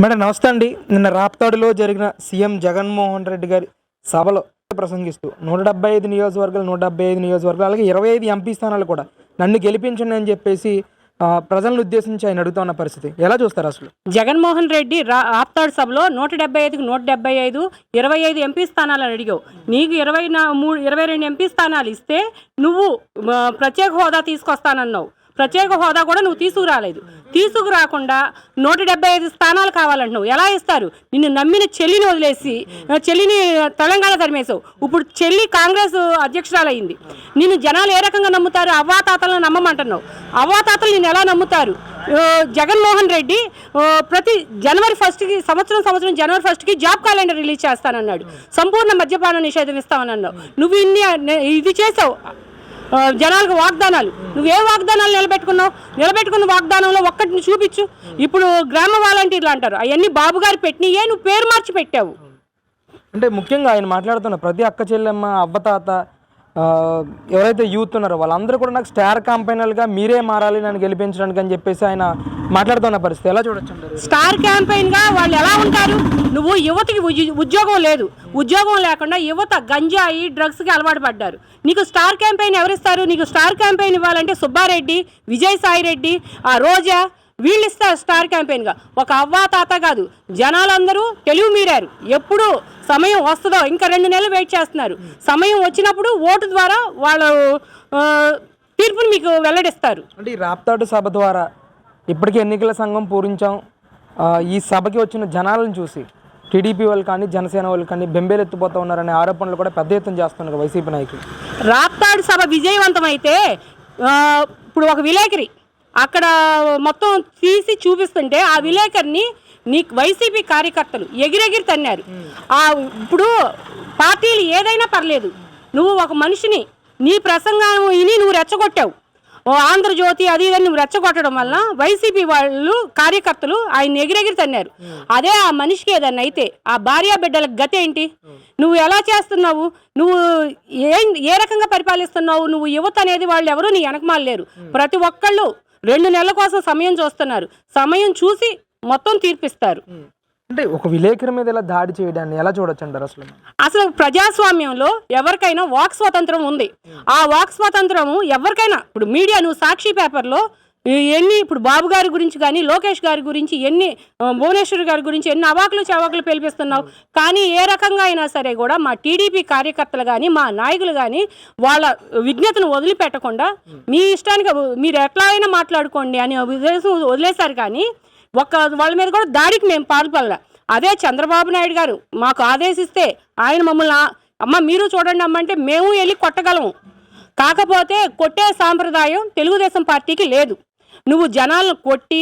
Madam నమస్తే అండి. నిన్న రాప్తాడులో జరిగిన సీఎం జగన్మోహన్ రెడ్డి గారి సభలో ప్రసంగిస్తూ 175 నియోజకవర్గాలు అలాగే 25 ఎంపీ స్థానాలు కూడా నన్ను గెలిపించండి అని చెప్పేసి ప్రజలను ఉద్దేశించి ఆయన అడుగుతున్న పరిస్థితి ఎలా చూస్తారు అసలు? జగన్మోహన్ రెడ్డి రాప్తాడు సభలో 175కి 175 25 ఎంపీ స్థానాలను అడిగావు. నీకు 22 ఎంపీ స్థానాలు ఇస్తే నువ్వు ప్రత్యేక హోదా తీసుకొస్తానన్నావు. ప్రత్యేక హోదా కూడా నువ్వు తీసుకురాకుండా 175 స్థానాలు కావాలంటున్నావు. ఎలా ఇస్తారు? నిన్ను నమ్మిన చెల్లిని వదిలేసి చెల్లిని తెలంగాణ తరిమేశావు. ఇప్పుడు చెల్లి కాంగ్రెస్ అధ్యక్షురాలయ్యింది. నిన్ను జనాలు ఏ రకంగా నమ్ముతారు? అవ్వాతాతలను నమ్మమంటున్నావు. అవ్వాతాతలు నిన్ను ఎలా నమ్ముతారు? జగన్మోహన్ రెడ్డి ప్రతి జనవరి 1కి సంవత్సరం జనవరి 1కి జాబ్ క్యాలెండర్ రిలీజ్ చేస్తానన్నాడు. సంపూర్ణ మద్యపాన నిషేధం ఇస్తామన్నావు. నువ్వు ఇది చేసావు. జనాలకు వాగ్దానాలు, నువ్వే వాగ్దానాలు నిలబెట్టుకున్న వాగ్దానంలో ఒక్కటిని చూపించు. ఇప్పుడు గ్రామ వాలంటీర్లు అంటారు, అవన్నీ బాబు గారు పెట్టినయే, నువ్వు పేరు మార్చి పెట్టావు. అంటే ముఖ్యంగా ఆయన మాట్లాడుతున్న ప్రతి అక్క చెల్లెమ్మ అవ్వతాత ఎవరైతే యూత్ ఉన్నారో వాళ్ళందరూ కూడా నాకు స్టార్ క్యాంపెయినర్గా మీరే మారాలి నన్ను గెలిపించడానికి అని చెప్పేసి ఆయన మాట్లాడుతున్న పరిస్థితి ఎలా చూడొచ్చు? స్టార్ క్యాంపెయిన్గా వాళ్ళు ఎలా ఉంటారు? నువ్వు యువతకి ఉద్యోగం లేదు, ఉద్యోగం లేకుండా యువత గంజాయి డ్రగ్స్కి అలవాటు పడ్డారు. నీకు స్టార్ క్యాంపెయిన్ ఎవరిస్తారు? నీకు స్టార్ క్యాంపెయిన్ ఇవ్వాలంటే సుబ్బారెడ్డి, విజయసాయిరెడ్డి, రోజా వీళ్ళు ఇస్తారు స్టార్ క్యాంపెయిన్గా. ఒక అవ్వాతాత కాదు, జనాలందరూ తెలివి మీరారు. ఎప్పుడు సమయం వస్తుందో ఇంకా 2 నెలలు వెయిట్ చేస్తున్నారు. సమయం వచ్చినప్పుడు ఓటు ద్వారా వాళ్ళు తీర్పుని మీకు వెల్లడిస్తారు. అంటే ఈ రాప్తాడు సభ ద్వారా ఇప్పటికీ ఎన్నికల సంఘం పూరించాం. ఈ సభకి వచ్చిన జనాలను చూసి టీడీపీ వాళ్ళు కానీ జనసేన వాళ్ళు కానీ బెంబేలెత్తిపోతూ ఉన్నారనే ఆరోపణలు కూడా పెద్ద ఎత్తున చేస్తున్నారు వైసీపీ నాయకులు. రాప్తాడు సభ విజయవంతమైతే ఇప్పుడు ఒక విలేకరి అక్కడ మొత్తం తీసి చూపిస్తుంటే ఆ విలేకరిని నీ వైసీపీ కార్యకర్తలు ఎగిరెగిరి తన్నారు. ఇప్పుడు పార్టీలు ఏదైనా పర్లేదు, నువ్వు ఒక మనిషిని నీ ప్రసంగం విని నువ్వు రెచ్చగొట్టావు. ఆంధ్రజ్యోతి అది ఇదని నువ్వు రెచ్చగొట్టడం వల్ల వైసీపీ వాళ్ళు కార్యకర్తలు ఆయన ఎగిరెగిరి తన్నారు. అదే ఆ మనిషికి ఏదన్నా అయితే ఆ భార్య బిడ్డలకు గతి ఏంటి? నువ్వు ఎలా చేస్తున్నావు? నువ్వు ఏ రకంగా పరిపాలిస్తున్నావు? నువ్వు యువత అనేది వాళ్ళు ఎవరు నీ వెనకమాలేరు. ప్రతి ఒక్కళ్ళు 2 నెలల కోసం సమయం చూస్తున్నారు. సమయం చూసి మొత్తం తీర్పిస్తారు. అంటే ఒక విలేకరి మీద ఇలా దాడి చేయడాన్ని ఎలా చూడొచ్చు అంటారు? అసలు ప్రజాస్వామ్యంలో ఎవరికైనా వాక్ స్వాతంత్రం ఉంది. ఆ వాక్ స్వాతంత్రం ఎవరికైనా, ఇప్పుడు మీడియా నువ్వు సాక్షి పేపర్లో ఇప్పుడు బాబు గారి గురించి కానీ లోకేష్ గారి గురించి భువనేశ్వర్ గారి గురించి ఎన్ని అవాకులు చవాకులు పేల్పిస్తున్నావు. కానీ ఏ రకంగా అయినా సరే కూడా మా టీడీపీ కార్యకర్తలు కానీ మా నాయకులు కానీ వాళ్ళ విజ్ఞతను వదిలిపెట్టకుండా మీ ఇష్టానికి మీరు ఎట్లా అయినా మాట్లాడుకోండి అని ఉద్దేశం వదిలేశారు. కానీ వాళ్ళ మీద కూడా దాడికి మేము పాల్పడలే. అదే చంద్రబాబు నాయుడు గారు మాకు ఆదేశిస్తే ఆయన మమ్మల్ని అమ్మ మీరు చూడండి అమ్మంటే మేము వెళ్ళి కొట్టగలము. కాకపోతే కొట్టే సాంప్రదాయం తెలుగుదేశం పార్టీకి లేదు. నువ్వు జనాలను కొట్టి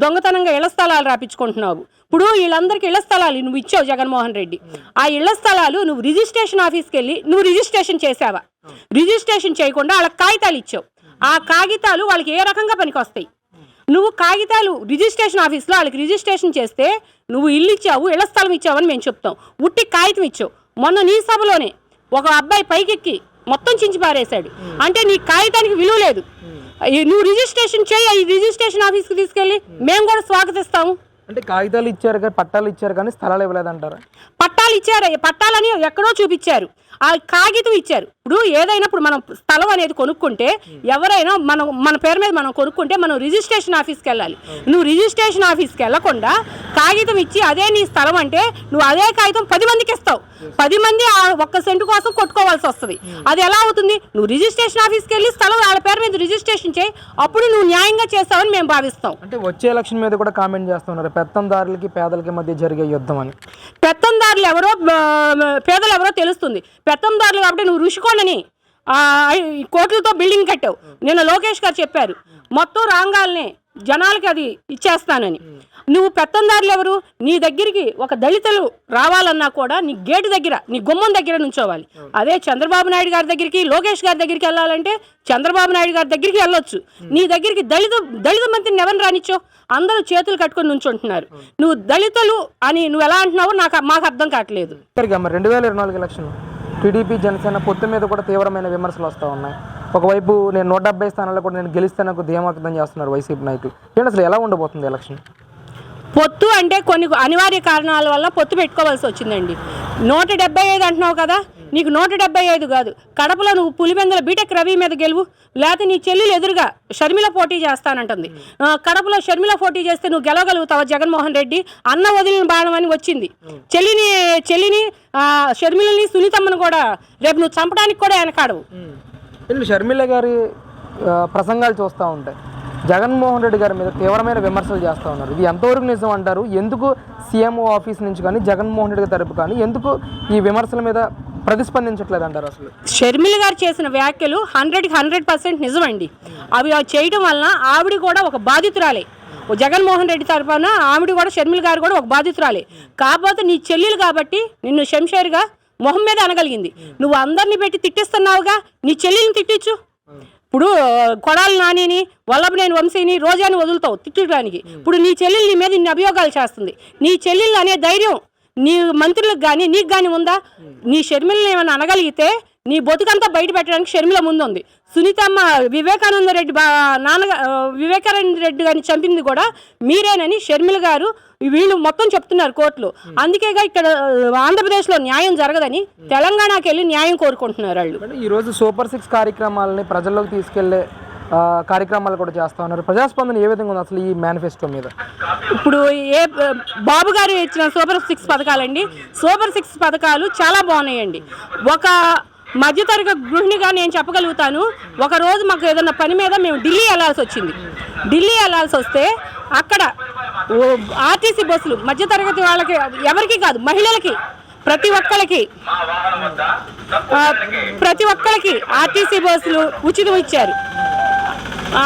దొంగతనంగా ఇళ్ల స్థలాలు రాపించుకుంటున్నావు. ఇప్పుడు వీళ్ళందరికీ ఇళ్ల స్థలాలు నువ్వు ఇచ్చావు జగన్మోహన్ రెడ్డి. ఆ ఇళ్ల స్థలాలు నువ్వు రిజిస్ట్రేషన్ ఆఫీస్కి వెళ్ళి నువ్వు రిజిస్ట్రేషన్ చేసావా? రిజిస్ట్రేషన్ చేయకుండా వాళ్ళకి కాగితాలు ఇచ్చావు. ఆ కాగితాలు వాళ్ళకి ఏ రకంగా పనికి వస్తాయి? నువ్వు కాగితాలు రిజిస్ట్రేషన్ ఆఫీస్లో వాళ్ళకి రిజిస్ట్రేషన్ చేస్తే నువ్వు ఇల్లు ఇచ్చావు, ఇళ్ల స్థలం ఇచ్చావని మేము చెప్తాం. ఉట్టి కాగితం ఇచ్చావు. మొన్న నీ సభలోనే ఒక అబ్బాయి పైకెక్కి మొత్తం చించి పారేశాడు. అంటే నీ కాగితానికి విలువ లేదు. నువ్వు రిజిస్ట్రేషన్ చేయి, ఈ రిజిస్ట్రేషన్ ఆఫీస్కి తీసుకెళ్ళి మేము కూడా స్వాగతిస్తాము. అంటే కాగితాలు ఇచ్చారు కానీ పట్టాలు ఇచ్చారు కానీ స్థలాలు ఇవ్వలేదంటారా? పట్టాలు ఇచ్చారు, పట్టాలని ఎక్కడో చూపించారు, ఆ కాగితం ఇచ్చారు. ఇప్పుడు ఏదైనా ఇప్పుడు మనం స్థలం అనేది కొనుక్కుంటే ఎవరైనా మన పేరు మీద మనం కొనుక్కుంటే మనం రిజిస్ట్రేషన్ ఆఫీస్కి వెళ్ళాలి. నువ్వు రిజిస్ట్రేషన్ ఆఫీస్కి వెళ్ళకుండా కాగితం ఇచ్చి అదే నీ స్థలం అంటే నువ్వు అదే కాగితం 10 మందికి ఇస్తావు. 10 మంది ఆ 1 సెంటు కోసం కొట్టుకోవాల్సి వస్తుంది. అది ఎలా అవుతుంది? నువ్వు రిజిస్ట్రేషన్ ఆఫీస్కి వెళ్ళి స్థలం వాళ్ళ పేరు మీద రిజిస్ట్రేషన్ చేయి, అప్పుడు నువ్వు న్యాయంగా చేస్తావని మేము భావిస్తాం. అంటే వచ్చే ఎలక్షన్ మీద కూడా కామెంట్ చేస్తున్నారు పెత్తందారులకి పేదలకి మధ్య జరిగే యుద్ధం అని. పెత్తందారులు ఎవరో పేదలు ఎవరో తెలుస్తుంది. పెత్తందారులు కాబట్టి నువ్వు రుషికొండని కోట్లతో బిల్డింగ్ కట్టావు. నిన్న లోకేష్ గారు చెప్పారు మొత్తం రాంగాల్నే జనాలకి అది ఇచ్చేస్తానని. నువ్వు పెత్తందారులు ఎవరు? నీ దగ్గరికి ఒక దళితులు రావాలన్నా కూడా నీ గేటు దగ్గర నీ గుమ్మం దగ్గర నుంచోవాలి. అదే చంద్రబాబు నాయుడు గారి దగ్గరికి లోకేష్ గారి దగ్గరికి వెళ్ళాలంటే చంద్రబాబు నాయుడు గారి దగ్గరికి వెళ్ళొచ్చు. నీ దగ్గరికి దళిత మంత్రిని ఎవరిని రానిచ్చో? అందరూ చేతులు కట్టుకొని నుంచుంటున్నారు. నువ్వు దళితులు అని నువ్వు ఎలా అంటున్నావో మాకు అర్థం కావట్లేదు. 2024 ఎలక్షన్ టీడీపీ జనసేన పొత్తు మీద కూడా తీవ్రమైన విమర్శలు వస్తూ ఉన్నాయి. ఒకవైపు నేను 170 స్థానాల్లో కూడా నేను గెలిస్తే నాకు ధీమాకృతం చేస్తున్నారు వైసీపీ నాయకులు. ఏంటి అసలు ఎలా ఉండబోతుంది ఎలక్షన్? పొత్తు అంటే కొన్ని అనివార్య కారణాల వల్ల పొత్తు పెట్టుకోవాల్సి వచ్చిందండి. 175 అంటున్నావు కదా, నీకు 175 కాదు, కడపలో నువ్వు పులివెందుల బీటెక్ రవి మీద గెలువు, లేకపోతే నీ చెల్లెలు ఎదురుగా షర్మిల పోటీ చేస్తానంటుంది. కడపలో షర్మిల పోటీ చేస్తే నువ్వు గెలవగలుగుతావా? జగన్మోహన్ రెడ్డి అన్న వదిలిన బాణం అని వచ్చింది. చెల్లిని షర్మిలని సునీతమ్మను కూడా రేపు నువ్వు చంపడానికి కూడా వెనకాడవు. షర్మిల గారి ప్రసంగాలు చూస్తూ ఉంటాయి, జగన్మోహన్ రెడ్డి గారి మీద తీవ్రమైన విమర్శలు చేస్తూ ఉన్నారు. ఇది ఎంతవరకు నిజం అంటారు? ఎందుకు సీఎంఓ ఆఫీస్ నుంచి కానీ జగన్మోహన్ రెడ్డి గారి తరపు కానీ ఎందుకు ఈ విమర్శల మీద ప్రతిస్పందించట్లేదు అంటారు? అసలు షర్మిల గారు చేసిన వ్యాఖ్యలు 100% నిజమండి. అవి చేయడం వలన ఆవిడ కూడా ఒక బాధితురాలే. జగన్మోహన్ రెడ్డి తరపున ఆవిడ కూడా, షర్మిల గారు కూడా ఒక బాధితురాలే. కాకపోతే నీ చెల్లెలు కాబట్టి నిన్ను శంషేర్గా మొహం మీద అనగలిగింది. నువ్వు అందరినీ పెట్టి తిట్టిస్తున్నావుగా, నీ చెల్లెల్ని తిట్టించు. ఇప్పుడు కొడాలి నానిని, వల్లభనేని వంశీని, రోజాని వదులుతావు తిట్టడానికి. ఇప్పుడు నీ చెల్లెలు నీ మీద ఇన్ని అభియోగాలు చేస్తుంది. నీ చెల్లెళ్ళు అనే ధైర్యం నీ మంత్రులకు కానీ నీకు కానీ ఉందా? నీ షర్మిలని ఏమైనా అనగలిగితే నీ బతుకంతా బయట పెట్టడానికి షర్మిల ముందుంది. సునీతమ్మ వివేకానంద రెడ్డి గారిని చంపింది కూడా మీరేనని షర్మిల గారు వీళ్ళు మొత్తం చెప్తున్నారు కోర్టులో. అందుకేగా ఇక్కడ ఆంధ్రప్రదేశ్లో న్యాయం జరగదని తెలంగాణకి వెళ్ళి న్యాయం కోరుకుంటున్నారు వాళ్ళు. ఈరోజు సూపర్ 6 కార్యక్రమాలని ప్రజల్లోకి తీసుకెళ్లే కార్యక్రమాలు కూడా చేస్తా ఉన్నారు. ప్రజాస్పందన ఏ విధంగా ఉంది అసలు ఈ మేనిఫెస్టో మీద? ఇప్పుడు బాబు గారు ఇచ్చిన సూపర్ 6 పథకాలండి, సూపర్ 6 పథకాలు చాలా బాగున్నాయండి. ఒక మధ్యతరగతి గృహిణిగా నేను చెప్పగలుగుతాను, ఒకరోజు మాకు ఏదైనా పని మీద మేము ఢిల్లీ వెళ్ళాల్సి వచ్చింది. ఢిల్లీ వెళ్ళాల్సి వస్తే అక్కడ ఆర్టీసీ బస్సులు మధ్యతరగతి వాళ్ళకి, ఎవరికి కాదు, మహిళలకి, ప్రతి ఒక్కరికి ఆర్టీసీ బస్సులు ఉచితం ఇచ్చారు.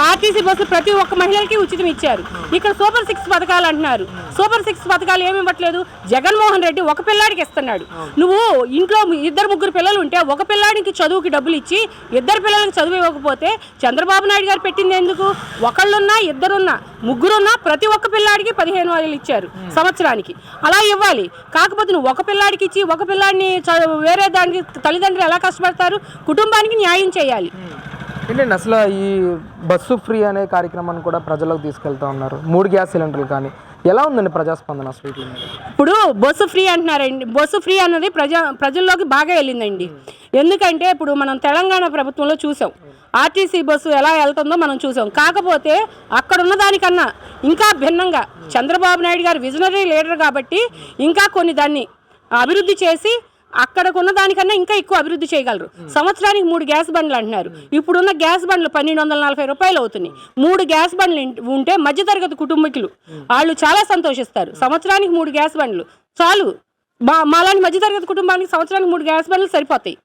ఆర్టీసీ బస్సులు ప్రతి ఒక్క మహిళలకి ఉచితం ఇచ్చారు. ఇక్కడ సూపర్ 6 పథకాలు అంటున్నారు. సూపర్ 6 పథకాలు ఏమి ఇవ్వట్లేదు. జగన్మోహన్ రెడ్డి ఒక పిల్లాడికి ఇస్తున్నాడు. నువ్వు ఇంట్లో 2-3 పిల్లలు ఉంటే ఒక పిల్లాడికి చదువుకి డబ్బులు ఇచ్చి 2 పిల్లలకి చదువు ఇవ్వకపోతే చంద్రబాబు నాయుడు గారు పెట్టింది ఎందుకు? ఒకళ్ళున్నా, 2 ముగ్గురున్నా ప్రతి ఒక్క పిల్లాడికి 15,000 ఇచ్చారు సంవత్సరానికి. అలా ఇవ్వాలి. కాకపోతే నువ్వు ఒక పిల్లాడికి ఇచ్చి ఒక పిల్లాడిని వేరే దానికి తల్లిదండ్రులు ఎలా కష్టపడతారు? కుటుంబానికి న్యాయం చేయాలి. ఏంటండి అసలు ఈ బస్సు ఫ్రీ అనే కార్యక్రమాన్ని కూడా ప్రజలకు తీసుకెళ్తా ఉన్నారు. 3 గ్యాస్ సిలిండర్లు కానీ ఎలా ఉందండి ప్రజాస్పందన అసలు? ఇప్పుడు బస్సు ఫ్రీ అంటున్నారండి. బస్సు ఫ్రీ అన్నది ప్రజల్లోకి బాగా వెళ్ళిందండి. ఎందుకంటే ఇప్పుడు మనం తెలంగాణ ప్రభుత్వంలో చూసాం, ఆర్టీసీ బస్సు ఎలా వెళ్తుందో మనం చూసాం. కాకపోతే అక్కడ ఉన్న దానికన్నా ఇంకా భిన్నంగా చంద్రబాబు నాయుడు గారు విజనరీ లీడర్ కాబట్టి ఇంకా కొన్ని దాన్ని అభివృద్ధి చేసి అక్కడకు ఉన్న దానికన్నా ఇంకా ఎక్కువ అభివృద్ధి చేయగలరు. సంవత్సరానికి 3 గ్యాస్ బండ్లు అంటున్నారు. ఇప్పుడున్న గ్యాస్ బండ్లు 1,240 రూపాయలు అవుతున్నాయి. 3 గ్యాస్ బండ్లు ఉంటే మధ్యతరగతి కుటుంబీకులు వాళ్ళు చాలా సంతోషిస్తారు. సంవత్సరానికి 3 గ్యాస్ బండ్లు చాలు. మాలాంటి మధ్యతరగతి కుటుంబానికి సంవత్సరానికి 3 గ్యాస్ బండ్లు సరిపోతాయి.